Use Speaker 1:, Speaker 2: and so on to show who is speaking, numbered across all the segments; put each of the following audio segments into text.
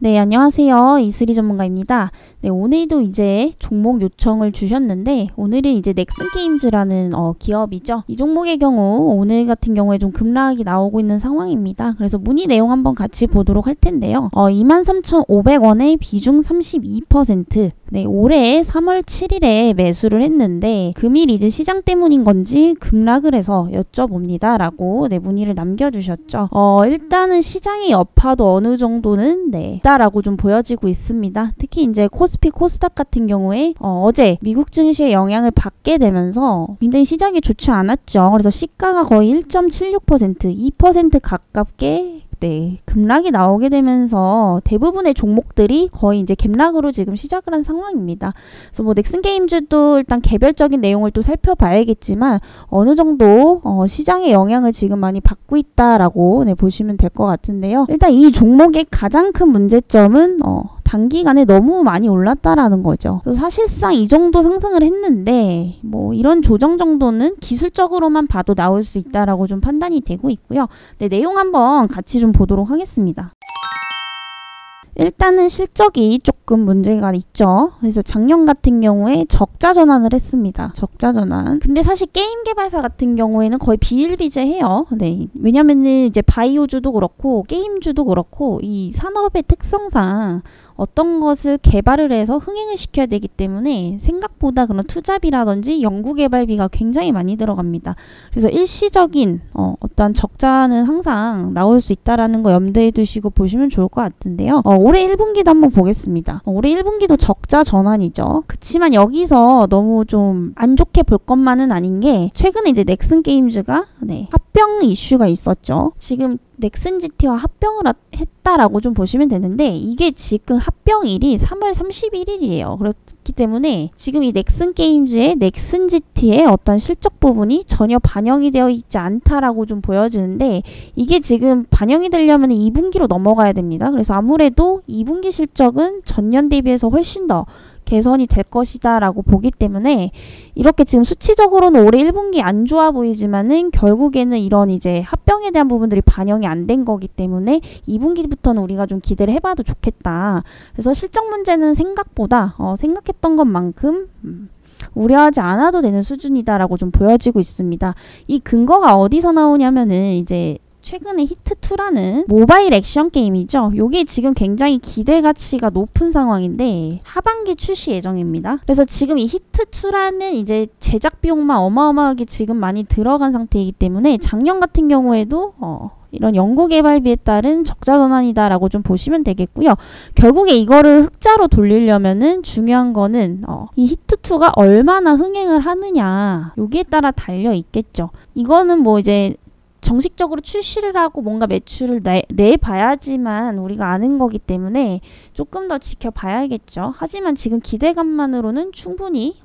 Speaker 1: 네, 안녕하세요. 이슬이 전문가입니다. 네, 오늘도 이제 종목 요청을 주셨는데 오늘은 이제 넥슨게임즈라는 기업이죠. 이 종목의 경우 오늘 같은 경우에 좀 급락이 나오고 있는 상황입니다. 그래서 문의 내용 한번 같이 보도록 할 텐데요. 23,500원에 비중 32%. 네, 올해 3월 7일에 매수를 했는데 금일 이제 시장 때문인 건지 급락을 해서 여쭤봅니다. 라고 네, 문의를 남겨주셨죠. 일단은 시장의 여파도 어느 정도는 있다라고 좀 보여지고 있습니다. 특히 이제 코스피, 코스닥 같은 경우에 어제 미국 증시의 영향을 받게 되면서 굉장히 시장이 좋지 않았죠. 그래서 시가가 거의 1.76%, 2% 가깝게 급락이 나오게 되면서 대부분의 종목들이 거의 이제 갭락으로 지금 시작을 한 상황입니다. 그래서 뭐 넥슨게임즈도 일단 개별적인 내용을 또 살펴봐야겠지만 어느 정도 시장의 영향을 지금 많이 받고 있다라고 보시면 될 것 같은데요. 일단 이 종목의 가장 큰 문제점은 단기간에 너무 많이 올랐다라는 거죠. 그래서 사실상 이 정도 상승을 했는데 뭐 이런 조정 정도는 기술적으로만 봐도 나올 수 있다라고 좀 판단이 되고 있고요. 네, 내용 한번 같이 좀 보도록 하겠습니다. 일단은 실적이 조금 문제가 있죠. 그래서 작년 같은 경우에 적자 전환을 했습니다. 적자 전환. 근데 사실 게임 개발사 같은 경우에는 거의 비일비재해요. 네. 왜냐면은 이제 바이오주도 그렇고 게임주도 그렇고 이 산업의 특성상 어떤 것을 개발을 해서 흥행을 시켜야 되기 때문에 생각보다 그런 투자비라든지 연구개발비가 굉장히 많이 들어갑니다. 그래서 일시적인 어떤 적자는 항상 나올 수 있다라는 거 염두에 두시고 보시면 좋을 것 같은데요. 올해 1분기도 한번 보겠습니다. 올해 1분기도 적자 전환이죠. 그치만 여기서 너무 좀 안 좋게 볼 것만은 아닌 게 최근에 이제 넥슨게임즈가 합병 이슈가 있었죠. 지금 넥슨GT와 합병을 했다라고 좀 보시면 되는데 이게 지금 합병일이 3월 31일이에요. 그렇기 때문에 지금 이 넥슨게임즈의 넥슨GT의 어떤 실적 부분이 전혀 반영이 되어 있지 않다라고 좀 보여지는데 이게 지금 반영이 되려면 2분기로 넘어가야 됩니다. 그래서 아무래도 2분기 실적은 전년 대비해서 훨씬 더 개선이 될 것이다 라고 보기 때문에 이렇게 지금 수치적으로는 올해 1분기 안 좋아 보이지만은 결국에는 이런 이제 합병에 대한 부분들이 반영이 안 된 거기 때문에 2분기부터는 우리가 좀 기대를 해봐도 좋겠다. 그래서 실적 문제는 생각보다 생각했던 것만큼 우려하지 않아도 되는 수준이다라고 좀 보여지고 있습니다. 이 근거가 어디서 나오냐면은 이제 최근에 히트2라는 모바일 액션 게임이죠. 요게 지금 굉장히 기대 가치가 높은 상황인데 하반기 출시 예정입니다. 그래서 지금 이 히트2라는 이제 제작 비용만 어마어마하게 지금 많이 들어간 상태이기 때문에 작년 같은 경우에도 이런 연구개발비에 따른 적자 전환이다라고 좀 보시면 되겠고요. 결국에 이거를 흑자로 돌리려면은 중요한 거는 이 히트2가 얼마나 흥행을 하느냐 여기에 따라 달려 있겠죠. 이거는 뭐 이제 정식적으로 출시를 하고 뭔가 매출을 내봐야지만 우리가 아는 거기 때문에 조금 더 지켜봐야겠죠. 하지만 지금 기대감만으로는 충분히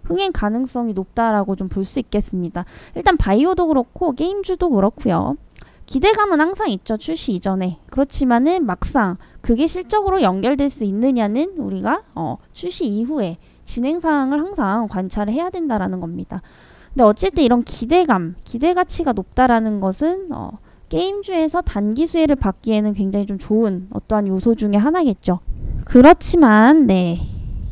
Speaker 1: 흥행 가능성이 높다라고 좀 볼 수 있겠습니다. 일단 바이오도 그렇고 게임주도 그렇고요. 기대감은 항상 있죠. 출시 이전에. 그렇지만은 막상 그게 실적으로 연결될 수 있느냐는 우리가 출시 이후에 진행 사항을 항상 관찰을 해야 된다라는 겁니다. 근데 어쨌든 이런 기대감, 기대 가치가 높다라는 것은 게임주에서 단기 수혜를 받기에는 굉장히 좀 좋은 어떠한 요소 중에 하나겠죠. 그렇지만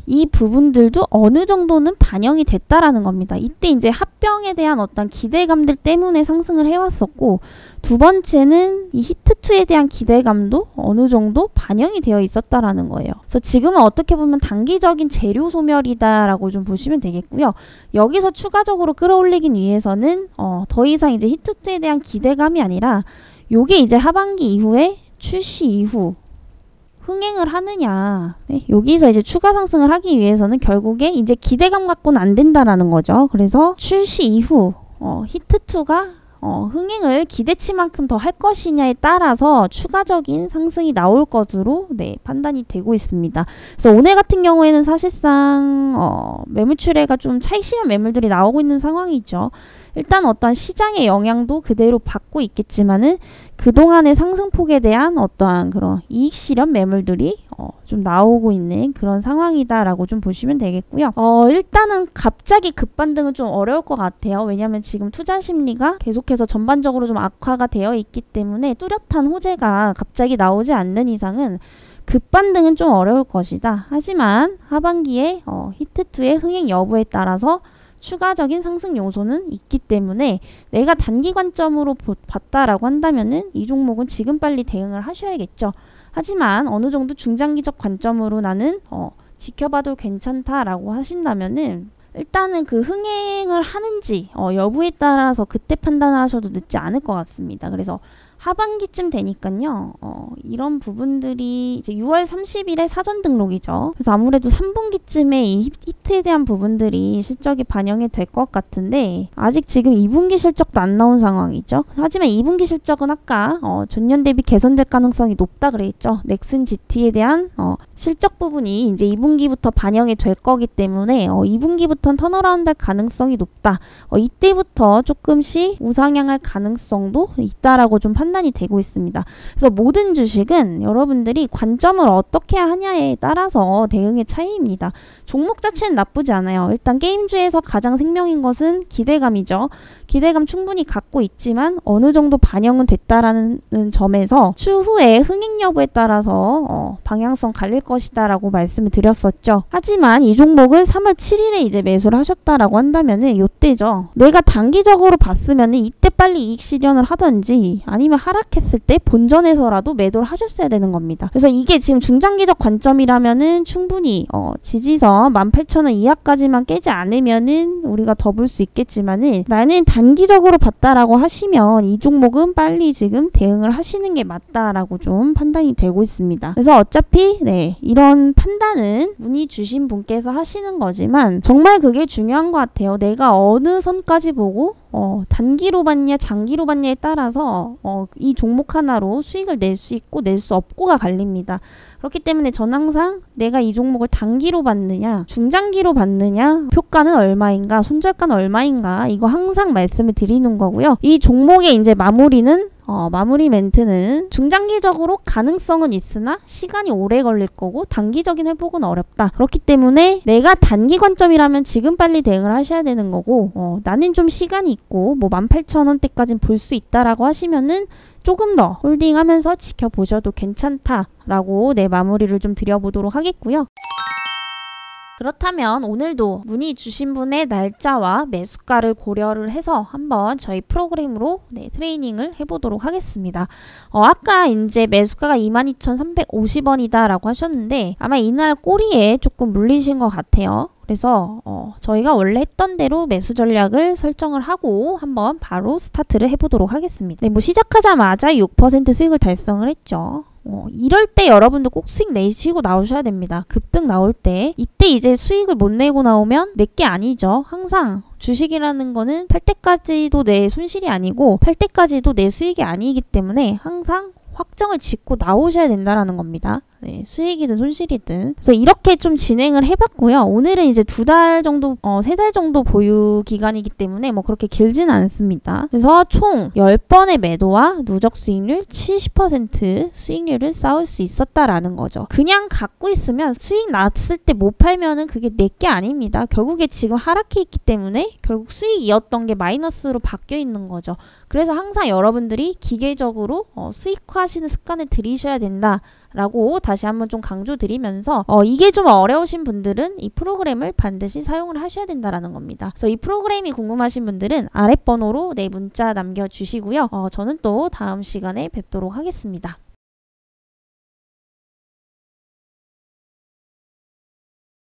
Speaker 1: 이 부분들도 어느 정도는 반영이 됐다라는 겁니다. 이때 이제 합병에 대한 어떤 기대감들 때문에 상승을 해왔었고 두 번째는 이 히트2에 대한 기대감도 어느 정도 반영이 되어 있었다라는 거예요. 그래서 지금은 어떻게 보면 단기적인 재료 소멸이다라고 좀 보시면 되겠고요. 여기서 추가적으로 끌어올리기 위해서는 더 이상 이제 히트2에 대한 기대감이 아니라 요게 이제 하반기 이후에 출시 이후 흥행을 하느냐. 여기서 이제 추가 상승을 하기 위해서는 결국에 이제 기대감 갖고는 안 된다라는 거죠. 그래서 출시 이후 히트2가 흥행을 기대치만큼 더 할 것이냐에 따라서 추가적인 상승이 나올 것으로 판단이 되고 있습니다. 그래서 오늘 같은 경우에는 사실상 매물출회가 좀 차익 실현 매물들이 나오고 있는 상황이죠. 일단 어떠한 시장의 영향도 그대로 받고 있겠지만은 그동안의 상승폭에 대한 어떠한 그런 이익 실현 매물들이 좀 나오고 있는 그런 상황이다라고 좀 보시면 되겠고요. 일단은 갑자기 급반등은 좀 어려울 것 같아요. 왜냐하면 지금 투자 심리가 계속해서 전반적으로 좀 악화가 되어 있기 때문에 뚜렷한 호재가 갑자기 나오지 않는 이상은 급반등은 좀 어려울 것이다. 하지만 하반기에 히트2의 흥행 여부에 따라서 추가적인 상승 요소는 있기 때문에 내가 단기 관점으로 봤다라고 한다면은 이 종목은 지금 빨리 대응을 하셔야겠죠. 하지만 어느 정도 중장기적 관점으로 나는 지켜봐도 괜찮다라고 하신다면은 일단은 그 흥행을 하는지 여부에 따라서 그때 판단을 하셔도 늦지 않을 것 같습니다. 그래서 하반기쯤 되니까요. 이런 부분들이 이제 6월 30일에 사전 등록이죠. 그래서 아무래도 3분기쯤에 이 히트에 대한 부분들이 실적이 반영이 될 것 같은데 아직 지금 2분기 실적도 안 나온 상황이죠. 하지만 2분기 실적은 아까 전년 대비 개선될 가능성이 높다 그랬죠. 넥슨 GT에 대한 실적 부분이 이제 2분기부터 반영이 될 거기 때문에 2분기부터는 턴어라운드 할 가능성이 높다. 이때부터 조금씩 우상향할 가능성도 있다라고 좀 판단이 되고 있습니다. 그래서 모든 주식은 여러분들이 관점을 어떻게 하냐에 따라서 대응의 차이입니다. 종목 자체는 나쁘지 않아요. 일단 게임주에서 가장 생명인 것은 기대감이죠. 기대감 충분히 갖고 있지만 어느 정도 반영은 됐다라는 점에서 추후에 흥행 여부에 따라서 방향성 갈릴 것이다 라고 말씀을 드렸었죠. 하지만 이 종목을 3월 7일에 이제 매수를 하셨다라고 한다면은 요때죠. 내가 단기적으로 봤으면은 이때 빨리 이익 실현을 하든지 아니면 하락했을 때 본전에서라도 매도를 하셨어야 되는 겁니다. 그래서 이게 지금 중장기적 관점이라면은 충분히 지지선 18,000원 이하까지만 깨지 않으면은 우리가 더 볼 수 있겠지만은 나는 단기적으로 봤다라고 하시면 이 종목은 빨리 지금 대응을 하시는 게 맞다라고 좀 판단이 되고 있습니다. 그래서 어차피 이런 판단은 문의 주신 분께서 하시는 거지만 정말 그게 중요한 것 같아요. 내가 어느 선까지 보고 단기로 봤냐 장기로 봤냐에 따라서 이 종목 하나로 수익을 낼 수 있고 낼 수 없고가 갈립니다. 그렇기 때문에 전 항상 내가 이 종목을 단기로 봤느냐 중장기로 봤느냐 표가는 얼마인가 손절가는 얼마인가 이거 항상 말씀을 드리는 거고요. 이 종목의 이제 마무리 멘트는 중장기적으로 가능성은 있으나 시간이 오래 걸릴 거고 단기적인 회복은 어렵다. 그렇기 때문에 내가 단기 관점이라면 지금 빨리 대응을 하셔야 되는 거고 나는 좀 시간이 있고 뭐 18,000원대까지는 볼 수 있다라고 하시면은 조금 더 홀딩하면서 지켜보셔도 괜찮다라고 마무리를 좀 드려보도록 하겠고요. 그렇다면 오늘도 문의 주신 분의 날짜와 매수가를 고려를 해서 한번 저희 프로그램으로 트레이닝을 해보도록 하겠습니다. 아까 이제 매수가가 22,350원이다 라고 하셨는데 아마 이날 꼬리에 조금 물리신 것 같아요. 그래서 저희가 원래 했던 대로 매수 전략을 설정을 하고 한번 바로 스타트를 해보도록 하겠습니다. 뭐 시작하자마자 6% 수익을 달성을 했죠. 이럴 때 여러분들 꼭 수익 내시고 나오셔야 됩니다. 급등 나올 때 이때 이제 수익을 못 내고 나오면 내게 아니죠. 항상 주식이라는 거는 팔 때까지도 내 손실이 아니고 팔 때까지도 내 수익이 아니기 때문에 항상 확정을 짓고 나오셔야 된다라는 겁니다. 수익이든 손실이든. 그래서 이렇게 좀 진행을 해봤고요. 오늘은 이제 2달 정도, 3달 정도 보유 기간이기 때문에 뭐 그렇게 길지는 않습니다. 그래서 총 10번의 매도와 누적 수익률 70% 수익률을 쌓을 수 있었다라는 거죠. 그냥 갖고 있으면 수익 났을 때 못 팔면은 그게 내게 아닙니다. 결국에 지금 하락해 있기 때문에 결국 수익이었던 게 마이너스로 바뀌어 있는 거죠. 그래서 항상 여러분들이 기계적으로 수익화하시는 습관을 들이셔야 된다라고 다시 한번 좀 강조드리면서 이게 좀 어려우신 분들은 이 프로그램을 반드시 사용을 하셔야 된다라는 겁니다. 그래서 이 프로그램이 궁금하신 분들은 아랫번호로 문자 남겨주시고요. 저는 또 다음 시간에 뵙도록 하겠습니다.